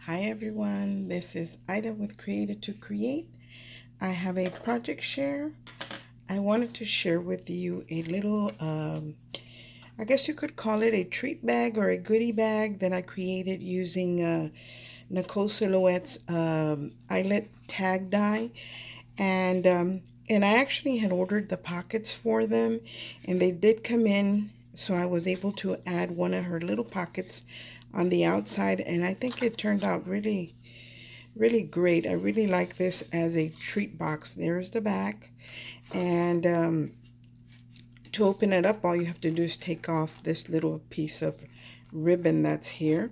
Hi everyone, this is Ida with Created to Create. I have a project share. I wanted to share with you a little, I guess you could call it a treat bag or a goodie bag that I created using Nicole Silhouette's eyelet tag die. And I actually had ordered the pockets for them, and they did come in, so I was able to add one of her little pockets on the outside, and I think it turned out really great. I really like this as a treat box. There's the back, and to open it up, all you have to do is take off this little piece of ribbon that's here.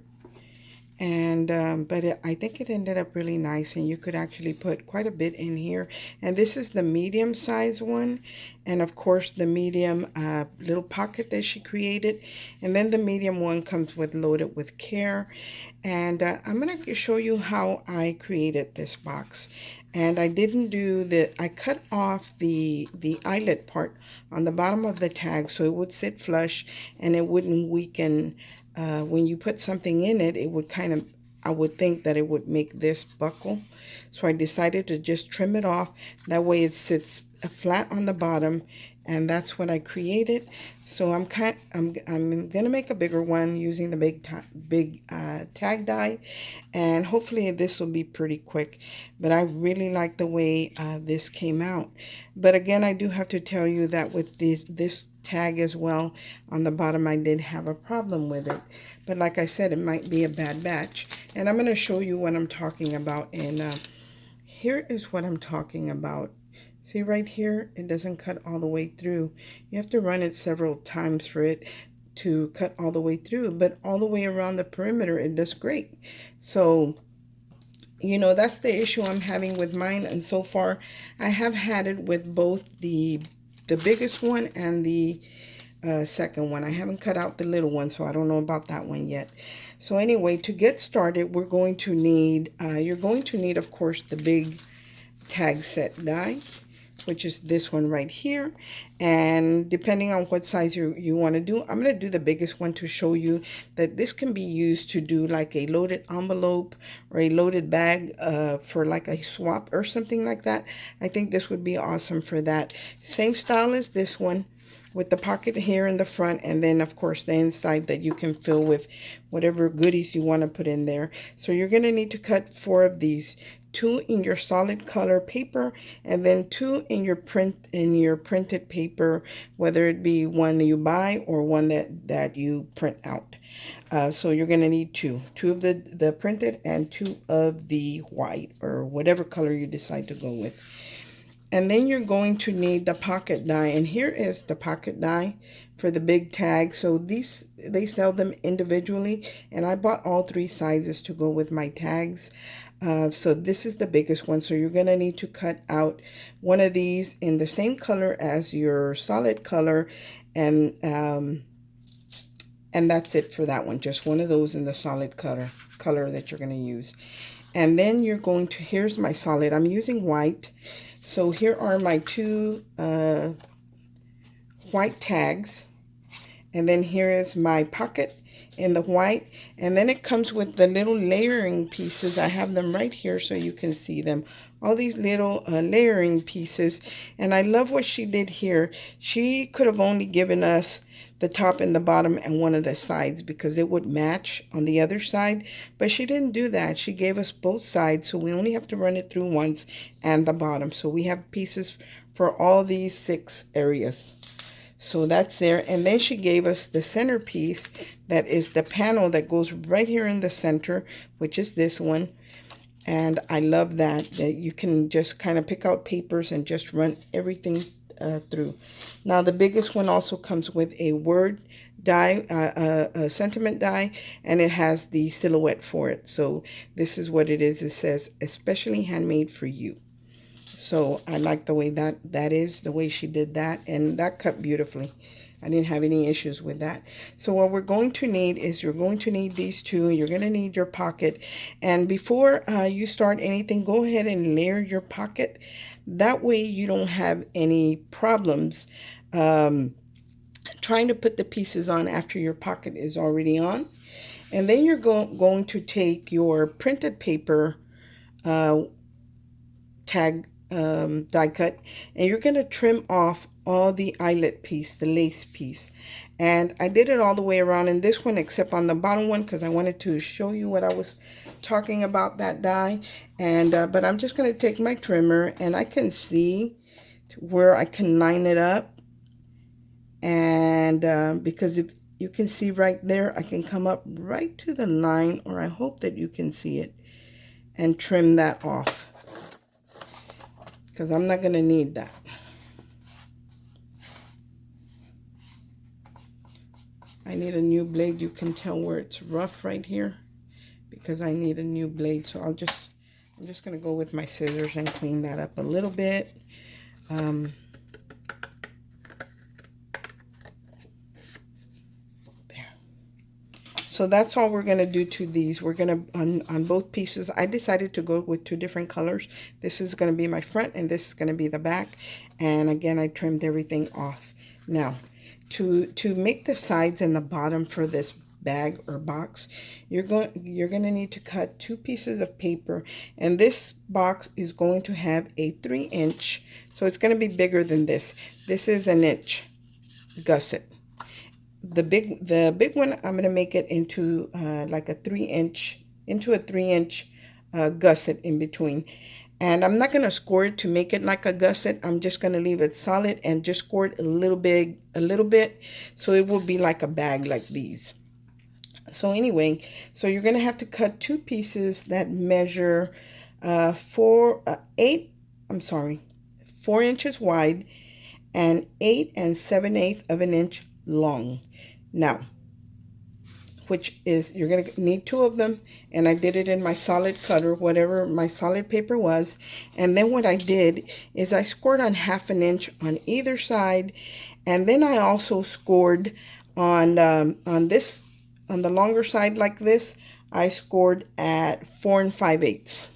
And I think it ended up really nice, and you could actually put quite a bit in here. And this is the medium size one, and of course the medium little pocket that she created. And then the medium one comes with loaded with care. And I'm gonna show you how I created this box. And I didn't do I cut off the eyelet part on the bottom of the tag so it would sit flush and it wouldn't weaken. When you put something in it, it would kind of, I would think that it would make this buckle. So I decided to just trim it off. That way it sits flat on the bottom, and that's what I created. So I'm gonna make a bigger one using the big tag die, and hopefully this will be pretty quick. But I really like the way this came out. But again, I do have to tell you that with this tag as well on the bottom, I did have a problem with it. But like I said, it might be a bad batch, and I'm going to show you what I'm talking about. And here is what I'm talking about. See right here, it doesn't cut all the way through. You have to run it several times for it to cut all the way through, but all the way around the perimeter it does great. So that's the issue I'm having with mine, and so far I have had it with both the biggest one and the second one. I haven't cut out the little one, so I don't know about that one yet. So anyway, to get started, we're going to need, you're going to need, of course, the big tag set die, which is this one right here. And depending on what size you want to do, I'm going to do the biggest one to show you that this can be used to do like a loaded envelope or a loaded bag for like a swap or something like that. I think this would be awesome for that. Same style as this one, with the pocket here in the front, and then of course the inside that you can fill with whatever goodies you want to put in there. So you're going to need to cut 4 of these, 2 in your solid color paper, and then 2 in your printed paper, whether it be one that you buy or one that you print out. So you're going to need two of the printed and 2 of the white or whatever color you decide to go with. And then you're going to need the pocket die, and here is the pocket die for the big tag. So these, they sell them individually, and I bought all 3 sizes to go with my tags. So this is the biggest one, so you're going to need to cut out one of these in the same color as your solid color, and that's it for that one. Just one of those in the solid color that you're going to use. And then you're going to, here's my solid. I'm using white. So here are my 2 white tags. And then here is my pocket in the white. And then it comes with the little layering pieces. I have them right here so you can see them. All these little layering pieces. And I love what she did here. She could have only given us the top and the bottom and one of the sides because it would match on the other side, but she didn't do that. She gave us both sides, so we only have to run it through once, and the bottom. So we have pieces for all these 6 areas. So that's there. And then she gave us the centerpiece, that is the panel that goes right here in the center, which is this one. And I love that you can just kind of pick out papers and just run everything through. Now the biggest one also comes with a word die, a sentiment die, and it has the silhouette for it. So this is what it is. It says, especially handmade for you. So I like the way that is, the way she did that, and that cut beautifully. I didn't have any issues with that. So what we're going to need is, you're going to need these 2. You're going to need your pocket. And before you start anything, go ahead and layer your pocket. That way you don't have any problems trying to put the pieces on after your pocket is already on. And then you're going to take your printed paper uh, tag die cut, and you're going to trim off all the eyelet piece, the lace piece. And I did it all the way around in this one except on the bottom one because I wanted to show you what I was talking about, that die. And but I'm just going to take my trimmer, and I can see where I can line it up. And because if you can see right there, I can come up right to the line, or I hope that you can see it, and trim that off because I'm not going to need that. I need a new blade. You can tell where it's rough right here because I need a new blade. So I'm just going to go with my scissors and clean that up a little bit. There. So that's all we're going to do to these. We're going to, on both pieces, I decided to go with 2 different colors. This is going to be my front, and this is going to be the back. And again, I trimmed everything off. Now, to make the sides and the bottom for this bag or box, you're going to need to cut 2 pieces of paper, and this box is going to have a 3-inch, so it's going to be bigger than this. This is an inch gusset. The big one, I'm going to make it into like a 3-inch, into a 3-inch gusset in between. And I'm not going to score it to make it like a gusset. I'm just going to leave it solid and just score it a little bit, so it will be like a bag like these. So anyway, so you're going to have to cut 2 pieces that measure 4 inches wide and 8 7/8 of an inch long. Now, which is, you're going to need 2 of them, and I did it in my solid cutter, whatever my solid paper was. And then what I did is I scored on 1/2 inch on either side, and then I also scored on this, on the longer side like this, I scored at 4 5/8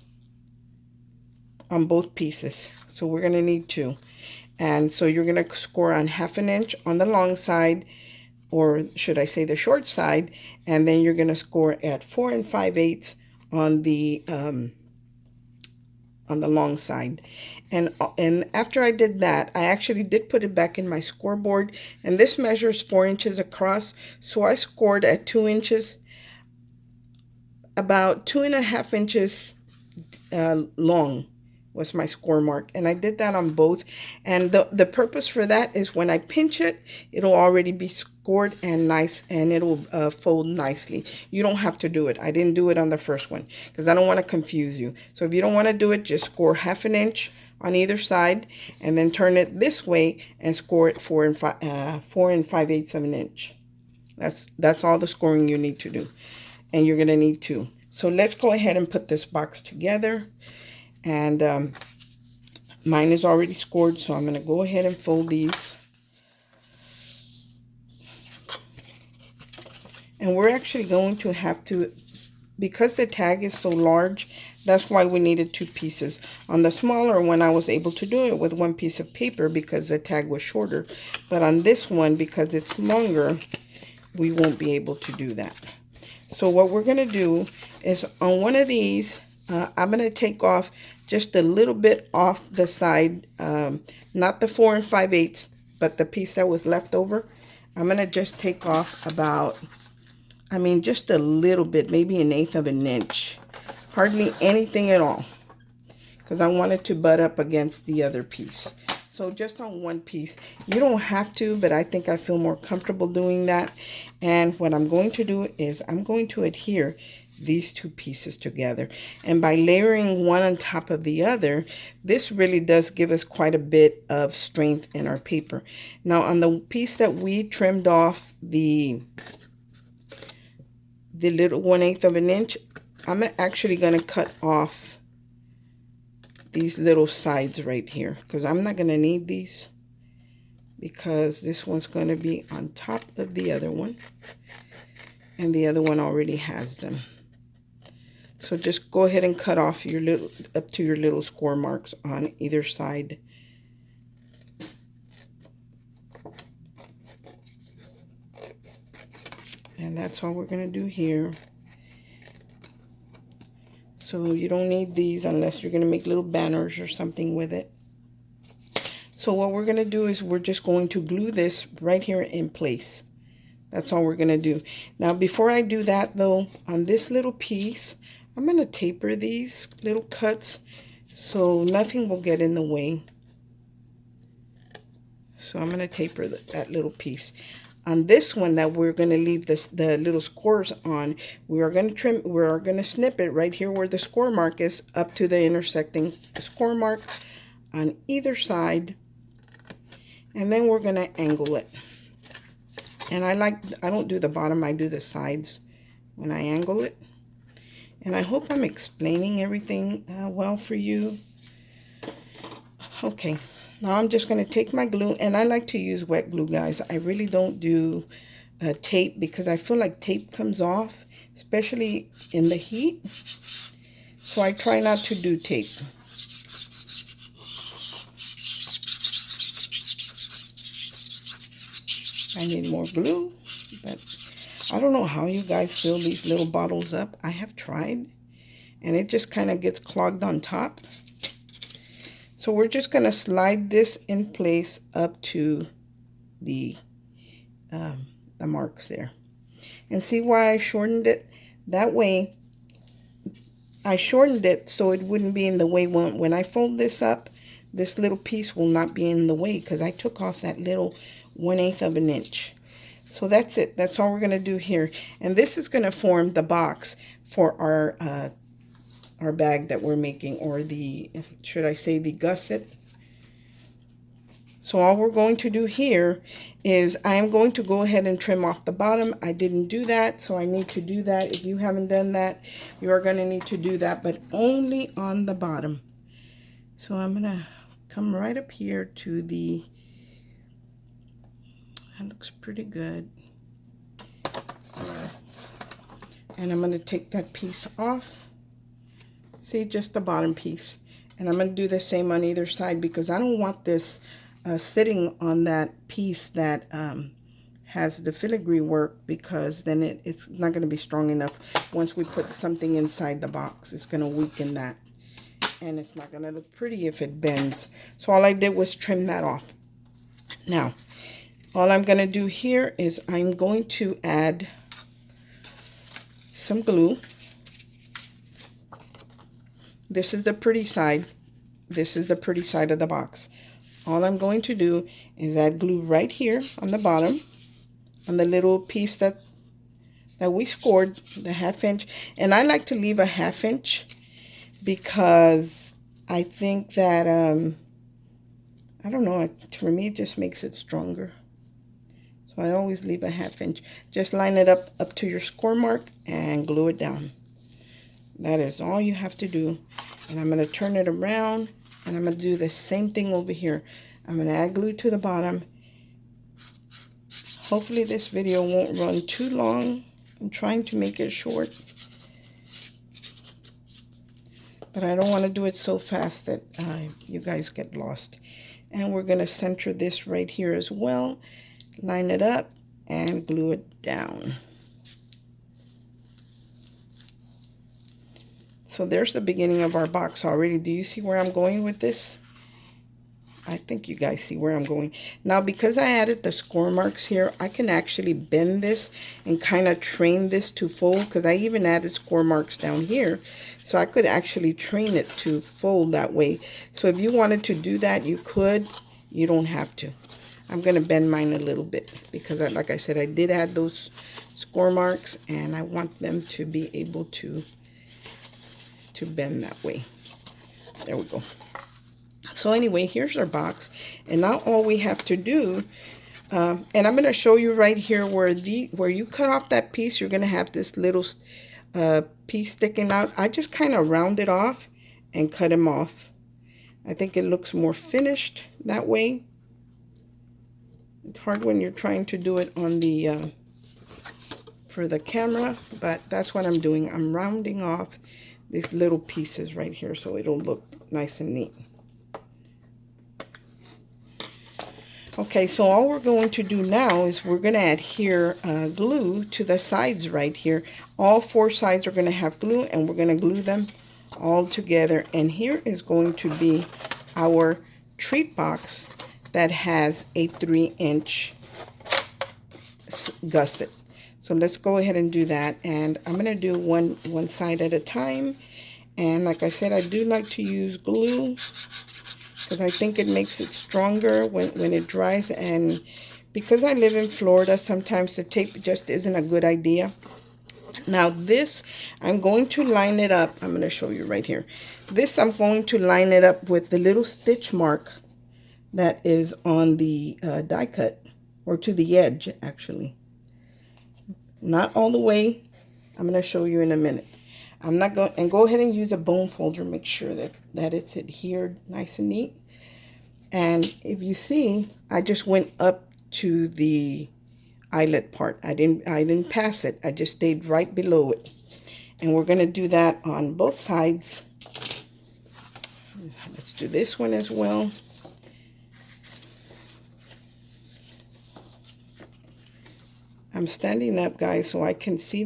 on both pieces. So we're going to need 2. And so you're going to score on 1/2 inch on the long side, or should I say the short side, and then you're going to score at 4 5/8 on the long side. And after I did that, I actually did put it back in my scoreboard, and this measures 4 inches across, so I scored at 2 inches, about 2.5 inches long was my score mark, and I did that on both. And the purpose for that is when I pinch it, it'll already be scored and nice, and it'll fold nicely. You don't have to do it. I didn't do it on the first one because I don't want to confuse you. So if you don't want to do it, just score 1/2 inch on either side, and then turn it this way and score it 4 5/8 of an inch. That's all the scoring you need to do, and you're gonna need 2. So let's go ahead and put this box together. And mine is already scored, so I'm going to go ahead and fold these. And we're actually going to have to, because the tag is so large, that's why we needed 2 pieces. On the smaller one, I was able to do it with 1 piece of paper because the tag was shorter. But on this one, because it's longer, we won't be able to do that. So what we're going to do is on one of these, I'm going to take off just a little bit off the side, not the 4 5/8, but the piece that was left over. I'm going to just take off about, just a little bit, maybe 1/8 of an inch. Hardly anything at all, because I want it to butt up against the other piece. So just on one piece. You don't have to, but I think I feel more comfortable doing that. And what I'm going to do is I'm going to adhere these 2 pieces together, and by layering one on top of the other, this really does give us quite a bit of strength in our paper. Now on the piece that we trimmed off the little 1/8 of an inch, I'm actually going to cut off these little sides right here, because I'm not going to need these, because this one's going to be on top of the other one, and the other one already has them. So just go ahead and cut off your little, up to your little score marks on either side. And And that's all we're going to do here. So you don't need these unless you're going to make little banners or something with it. So what we're going to do is we're just going to glue this right here in place. That's all we're going to do. Now, before I do that, though, on this little piece, I'm going to taper these little cuts so nothing will get in the way. So I'm going to taper that little piece. On this one that we're going to leave the little scores on, we are going to snip it right here where the score mark is up to the intersecting score mark on either side. And then we're going to angle it. And I don't do the bottom, I do the sides when I angle it. And I hope I'm explaining everything well for you. Okay. Now I'm just going to take my glue, and I like to use wet glue, guys. I really don't do tape because I feel like tape comes off, especially in the heat. So I try not to do tape. I need more glue, but I don't know how you guys fill these little bottles up. I have tried, and it just kind of gets clogged on top. So we're just going to slide this in place up to the marks there. And see why I shortened it? That way, I shortened it so it wouldn't be in the way. When I fold this up, this little piece will not be in the way because I took off that little 1/8 of an inch. So that's it. That's all we're going to do here. And this is going to form the box for our bag that we're making, or should I say the gusset. So all we're going to do here is I am going to go ahead and trim off the bottom. I didn't do that, so I need to do that. If you haven't done that, you are going to need to do that, but only on the bottom. So I'm going to come right up here to that looks pretty good. And I'm going to take that piece off. See, just the bottom piece. And I'm going to do the same on either side because I don't want this sitting on that piece that has the filigree work, because then it's not going to be strong enough. Once we put something inside the box, it's going to weaken that. And it's not going to look pretty if it bends. So all I did was trim that off. Now, all I'm going to do here is I'm going to add some glue. This is the pretty side. This is the pretty side of the box. All I'm going to do is add glue right here on the bottom, on the little piece that we scored, the 1/2 inch. And I like to leave a 1/2 inch because I think that, I don't know, for me it just makes it stronger. So I always leave a 1/2 inch. Just line it up to your score mark and glue it down. That is all you have to do. And I'm going to turn it around, and I'm going to do the same thing over here. I'm going to add glue to the bottom. Hopefully this video won't run too long. I'm trying to make it short, but I don't want to do it so fast that you guys get lost. And we're going to center this right here as well. Line it up and glue it down. So there's the beginning of our box already. Do you see where I'm going with this? I think you guys see where I'm going. Now, because I added the score marks here, I can actually bend this and kind of train this to fold, because I even added score marks down here. So I could actually train it to fold that way. So if you wanted to do that, you could. You don't have to. I'm going to bend mine a little bit because, like I said, I did add those score marks, and I want them to be able to bend that way. There we go. So anyway, here's our box, and now all we have to do, and I'm going to show you right here where you cut off that piece, you're going to have this little piece sticking out. I just kind of round it off and cut him off. I think it looks more finished that way. It's hard when you're trying to do it on the for the camera, but that's what I'm doing. I'm rounding off these little pieces right here so it'll look nice and neat. Okay, so all we're going to do now is we're going to adhere glue to the sides right here. All 4 sides are going to have glue, and we're going to glue them all together. And here is going to be our treat box that has a 3-inch gusset. So let's go ahead and do that. And I'm going to do one side at a time. And like I said, I do like to use glue, because I think it makes it stronger when it dries. And because I live in Florida, sometimes the tape just isn't a good idea. Now this, I'm going to line it up. I'm going to show you right here. This, I'm going to line it up with the little stitch mark that is on the die cut, or to the edge actually. Not all the way. I'm going to show you in a minute. I'm not going, and go ahead and use a bone folder. Make sure that it's adhered nice and neat. And if you see, I just went up to the eyelet part. I didn't pass it. I just stayed right below it. And we're going to do that on both sides. Let's do this one as well. I'm standing up, guys, so I can see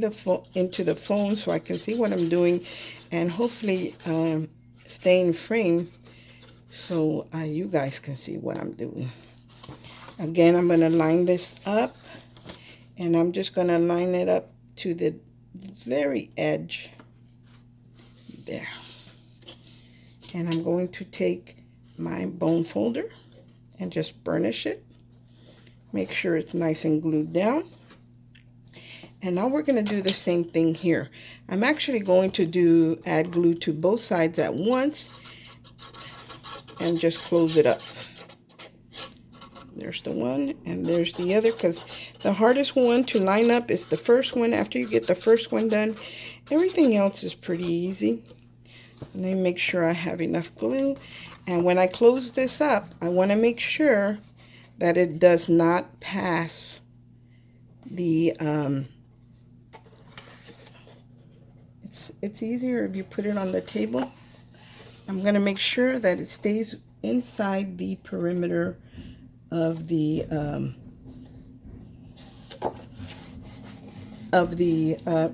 into the phone, so I can see what I'm doing, and hopefully stay in frame so you guys can see what I'm doing. Again, I'm going to line this up, and I'm just going to line it up to the very edge there. And I'm going to take my bone folder and just burnish it. Make sure it's nice and glued down. And now we're going to do the same thing here. I'm actually going to add glue to both sides at once and just close it up. There's the one, and there's the other, because the hardest one to line up is the first one. After you get the first one done, everything else is pretty easy. Let me make sure I have enough glue. And when I close this up, I want to make sure that it does not pass the it's easier if you put it on the table. I'm going to make sure that it stays inside the perimeter of the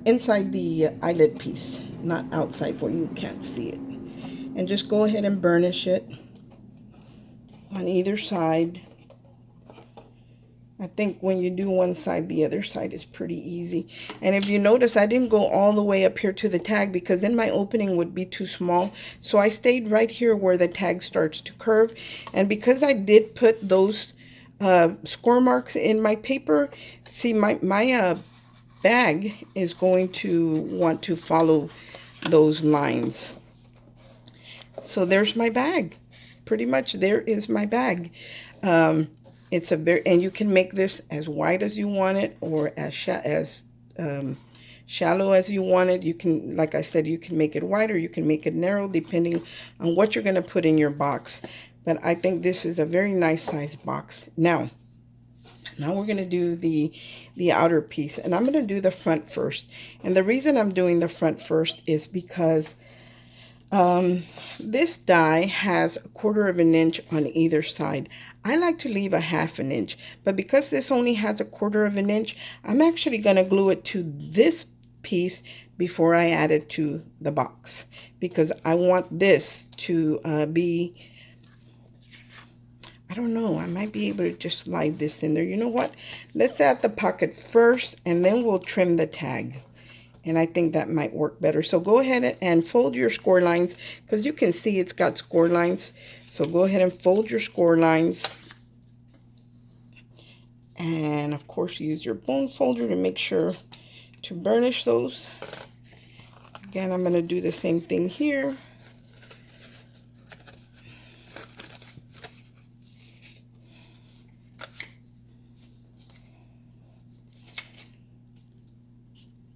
inside the eyelet piece, not outside where you can't see it. And just go ahead and burnish it on either side. I think when you do one side, the other side is pretty easy. And if you notice, I didn't go all the way up here to the tag, because then my opening would be too small. So I stayed right here where the tag starts to curve. And because I did put those score marks in my paper, see, my bag is going to want to follow those lines. So there's my bag. Pretty much there is my bag. It's and you can make this as wide as you want it, or as shallow as you want it. You can, like I said, you can make it wide or you can make it narrow, depending on what you're going to put in your box. But I think this is a very nice size box. Now we're going to do the outer piece, and I'm going to do the front first. And the reason I'm doing the front first is because this die has 1/4 of an inch on either side. I like to leave a 1/2 inch, but because this only has 1/4 of an inch, I'm actually going to glue it to this piece before I add it to the box, because I want this to be, I don't know, I might be able to just slide this in there. You know what? Let's add the pocket first, and then we'll trim the tag. And I think that might work better. So go ahead and fold your score lines, because you can see it's got score lines. So go ahead and fold your score lines. And of course, use your bone folder to make sure to burnish those. Again, I'm going to do the same thing here.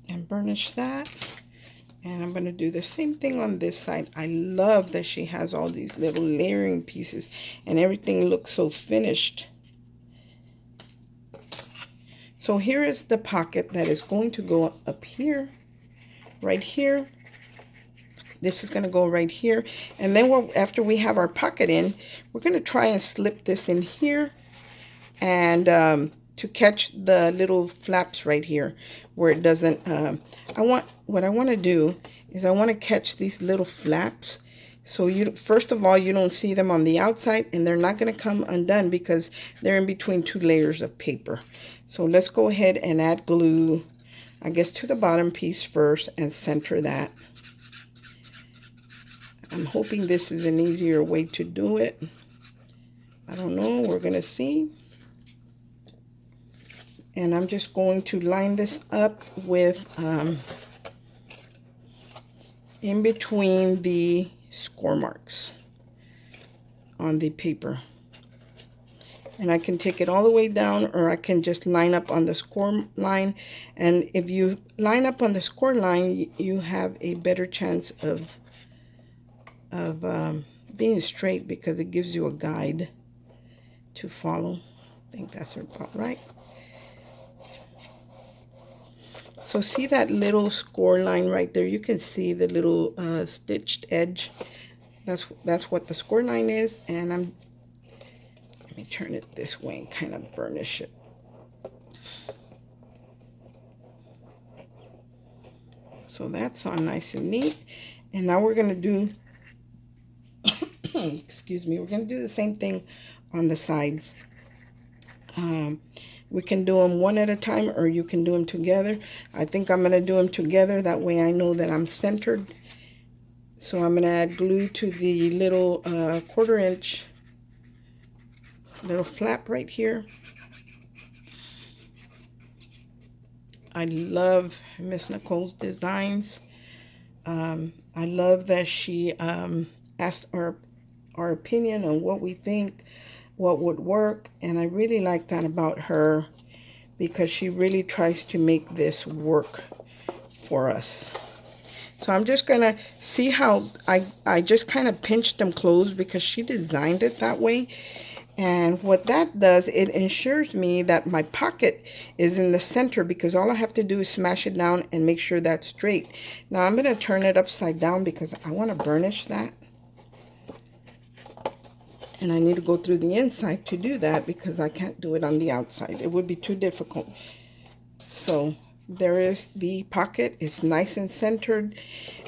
And burnish that. And I'm going to do the same thing on this side. I love that she has all these little layering pieces, and everything looks so finished. So here is the pocket that is going to go up here, right here. This is going to go right here. And then after we have our pocket in, we're going to try and slip this in here and to catch the little flaps right here where it doesn't, what I want to do is I want to catch these little flaps. So you, first of all, you don't see them on the outside, and they're not going to come undone because they're in between two layers of paper. So let's go ahead and add glue, I guess, to the bottom piece first and center that. I'm hoping this is an easier way to do it. I don't know, we're going to see. And I'm just going to line this up with in between the score marks on the paper. And I can take it all the way down, or I can just line up on the score line. And if you line up on the score line, you have a better chance of being straight because it gives you a guide to follow. I think that's about right. So see that little score line right there? You can see the little stitched edge. That's what the score line is. And let me turn it this way and kind of burnish it. So that's all nice and neat. And now we're going to do, excuse me, we're going to do the same thing on the sides. We can do them one at a time, or you can do them together. I think I'm going to do them together. That way I know that I'm centered. So I'm going to add glue to the little 1/4 inch little flap right here. I love Miss Nicole's designs. I love that she asked our opinion on what we think, what would work, and I really like that about her because she really tries to make this work for us. So I'm just gonna see how I just kind of pinched them closed because she designed it that way. And what that does, it ensures me that my pocket is in the center because all I have to do is smash it down and make sure that's straight. Now I'm gonna turn it upside down because I want to burnish that. And I need to go through the inside to do that because I can't do it on the outside. It would be too difficult. So there is the pocket. It's nice and centered.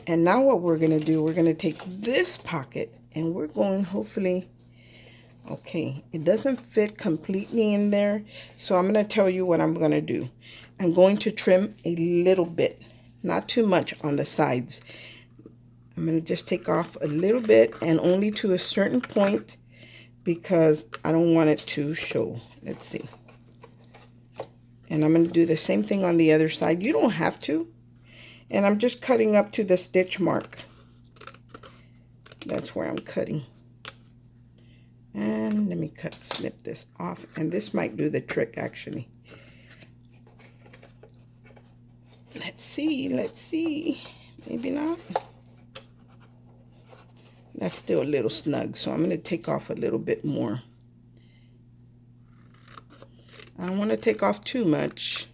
And now what we're going to do, we're going to take this pocket and we're going, hopefully, okay, it doesn't fit completely in there. So I'm going to tell you what I'm going to do. I'm going to trim a little bit, not too much on the sides. I'm going to just take off a little bit and only to a certain point, because I don't want it to show. Let's see. And I'm going to do the same thing on the other side. You don't have to. And I'm just cutting up to the stitch mark. That's where I'm cutting. And let me snip this off. And this might do the trick, actually. Let's see. Let's see. Maybe not. That's still a little snug, so I'm going to take off a little bit more. I don't want to take off too much.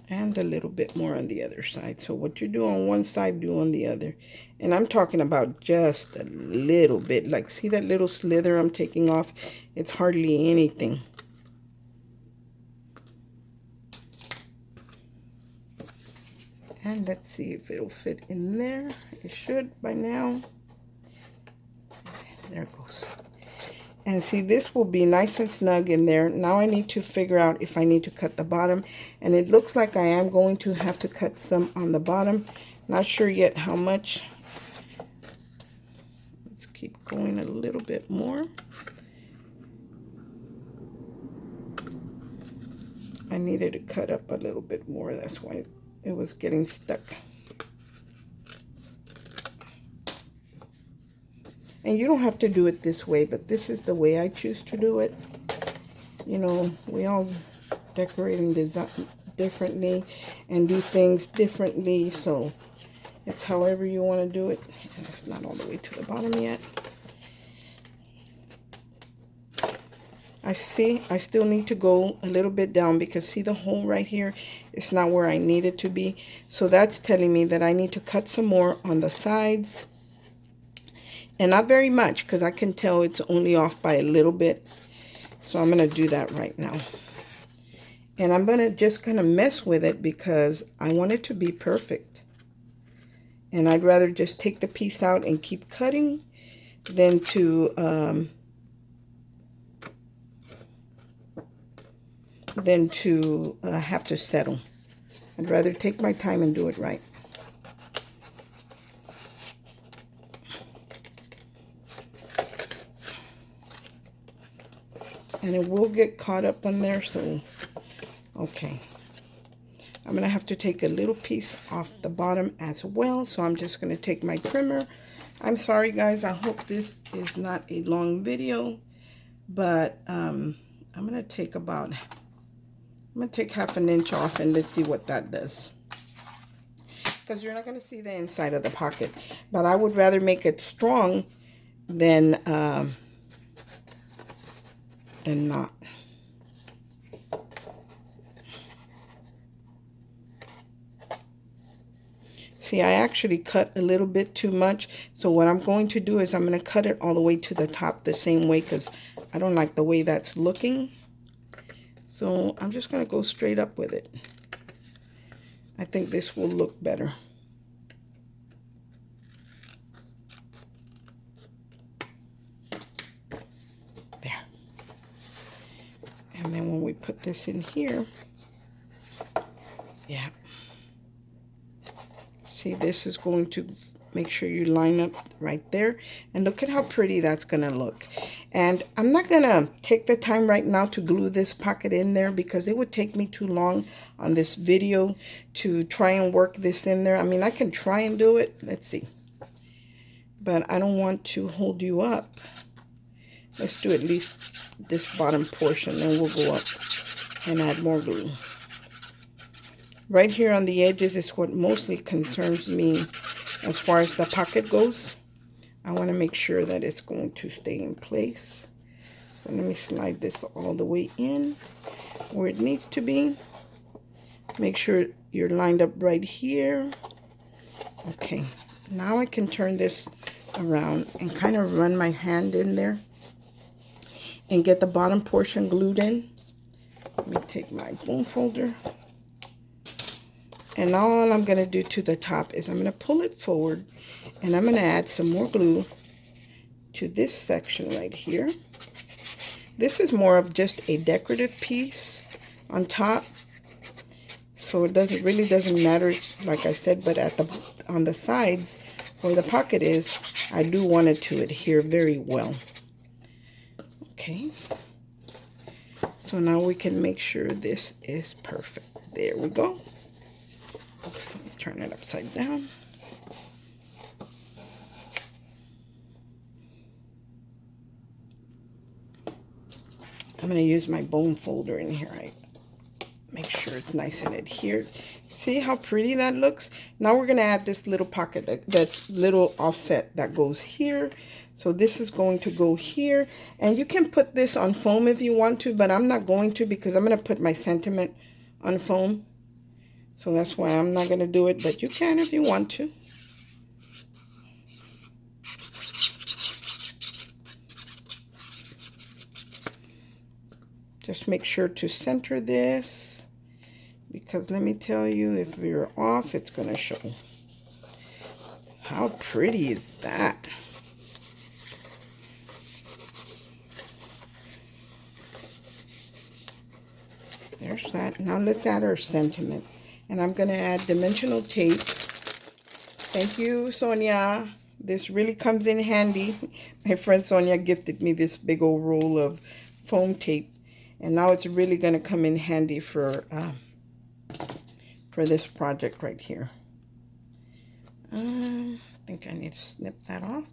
And a little bit more on the other side. So what you do on one side, do on the other. And I'm talking about just a little bit. Like, see that little slither I'm taking off? It's hardly anything. And let's see if it'll fit in there. It should by now. There it goes. And see, this will be nice and snug in there. Now I need to figure out if I need to cut the bottom. And it looks like I am going to have to cut some on the bottom. Not sure yet how much. Let's keep going a little bit more. I needed to cut up a little bit more. That's why it was getting stuck. And you don't have to do it this way, but this is the way I choose to do it. You know, we all decorate and design differently and do things differently, so it's however you want to do it. And it's not all the way to the bottom yet. I see I still need to go a little bit down because see the hole right here? It's not where I need it to be. So that's telling me that I need to cut some more on the sides. And not very much, because I can tell it's only off by a little bit. So I'm going to do that right now. And I'm just going to mess with it because I want it to be perfect. And I'd rather just take the piece out and keep cutting than to have to settle. I'd rather take my time and do it right. And it will get caught up on there, so, okay. I'm going to have to take a little piece off the bottom as well, so I'm just going to take my trimmer. I'm sorry, guys. I hope this is not a long video, but I'm going to take half an inch off, and let's see what that does. Because you're not going to see the inside of the pocket, but I would rather make it strong than not. See, I actually cut a little bit too much. So what I'm going to do is I'm going to cut it all the way to the top the same way because I don't like the way that's looking. So I'm just going to go straight up with it. I think this will look better. There. And then when we put this in here, yeah. See, this is going to make sure you line up right there. And look at how pretty that's going to look. And I'm not going to take the time right now to glue this pocket in there because it would take me too long on this video to try and work this in there. I mean, I can try and do it. Let's see. But I don't want to hold you up. Let's do at least this bottom portion, then we'll go up and add more glue. Right here on the edges is what mostly concerns me as far as the pocket goes. I want to make sure that it's going to stay in place. So let me slide this all the way in where it needs to be. Make sure you're lined up right here. Okay, now I can turn this around and kind of run my hand in there and get the bottom portion glued in. Let me take my bone folder. And now all I'm going to do to the top is I'm going to pull it forward and I'm going to add some more glue to this section right here. This is more of just a decorative piece on top. So it really doesn't matter, like I said, but on the sides where the pocket is, I do want it to adhere very well. Okay. So now we can make sure this is perfect. There we go. Turn it upside down. I'm going to use my bone folder in here. I make sure it's nice and adhered. See how pretty that looks? Now we're going to add this little pocket that's little offset that goes here. So this is going to go here. And you can put this on foam if you want to, but I'm not going to because I'm going to put my sentiment on foam. So that's why I'm not going to do it, but you can if you want to. Just make sure to center this, because let me tell you, if you're off, it's going to show. How pretty is that? There's that. Now let's add our sentiment. And I'm going to add dimensional tape. Thank you, Sonia. This really comes in handy. My friend Sonia gifted me this big old roll of foam tape. And now it's really going to come in handy for this project right here. I think I need to snip that off.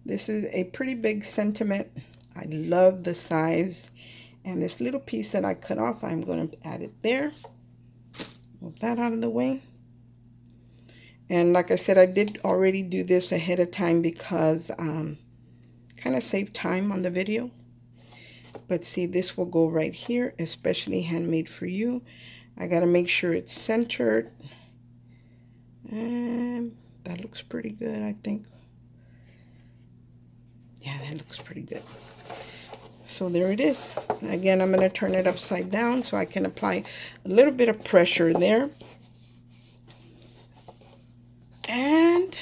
This is a pretty big sentiment. I love the size. And this little piece that I cut off, I'm going to add it there. Move that out of the way. And like I said, I did already do this ahead of time because kind of save time on the video. But see, this will go right here, especially handmade for you. I got to make sure it's centered. And That looks pretty good, I think. Yeah, that looks pretty good. So there it is. Again, I'm going to turn it upside down so I can apply a little bit of pressure there. And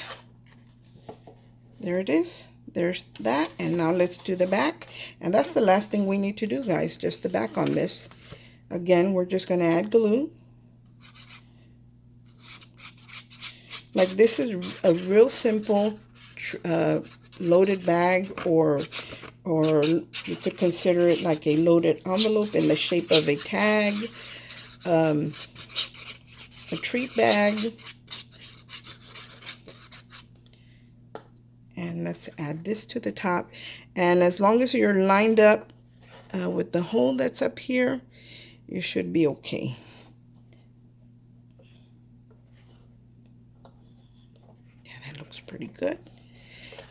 there it is. There's that. And now let's do the back. And that's the last thing we need to do, guys, just the back on this. Again, we're just going to add glue. Like, this is a real simple loaded bag, or you could consider it like a loaded envelope in the shape of a tag, a treat bag. And let's add this to the top. And as long as you're lined up with the hole that's up here, you should be okay. Yeah, that looks pretty good.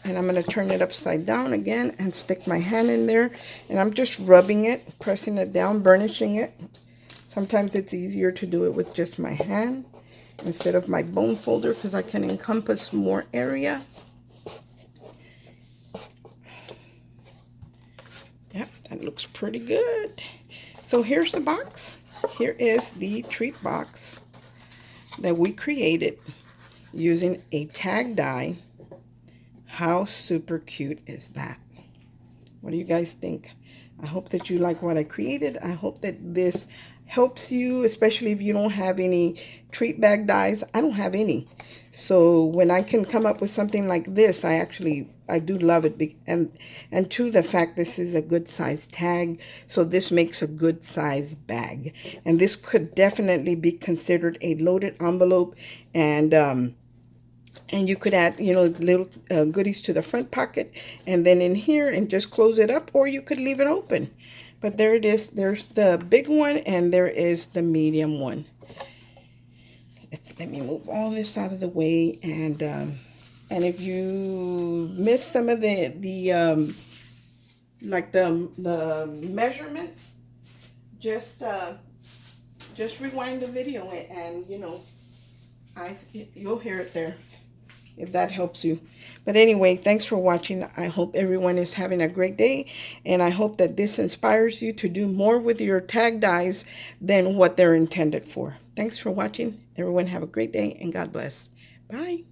And I'm going to turn it upside down again and stick my hand in there. And I'm just rubbing it, pressing it down, burnishing it. Sometimes it's easier to do it with just my hand instead of my bone folder, because I can encompass more area. Yep, that looks pretty good. So here's the box. Here is the treat box that we created using a tag die. How super cute is that? What do you guys think? I hope that you like what I created. I hope that this helps you, especially if you don't have any treat bag dies. I don't have any. So when I can come up with something like this, I do love it. And to the fact this is a good size tag, so this makes a good size bag. And this could definitely be considered a loaded envelope, and you could add, little goodies to the front pocket and then in here and just close it up, or you could leave it open. But there it is. There's the big one and there is the medium one. Let me move all this out of the way. And if you miss some of the measurements, just rewind the video and you'll hear it there, if that helps you. But anyway, thanks for watching. I hope everyone is having a great day, and I hope that this inspires you to do more with your tag dies than what they're intended for. Thanks for watching. Everyone have a great day, and God bless. Bye.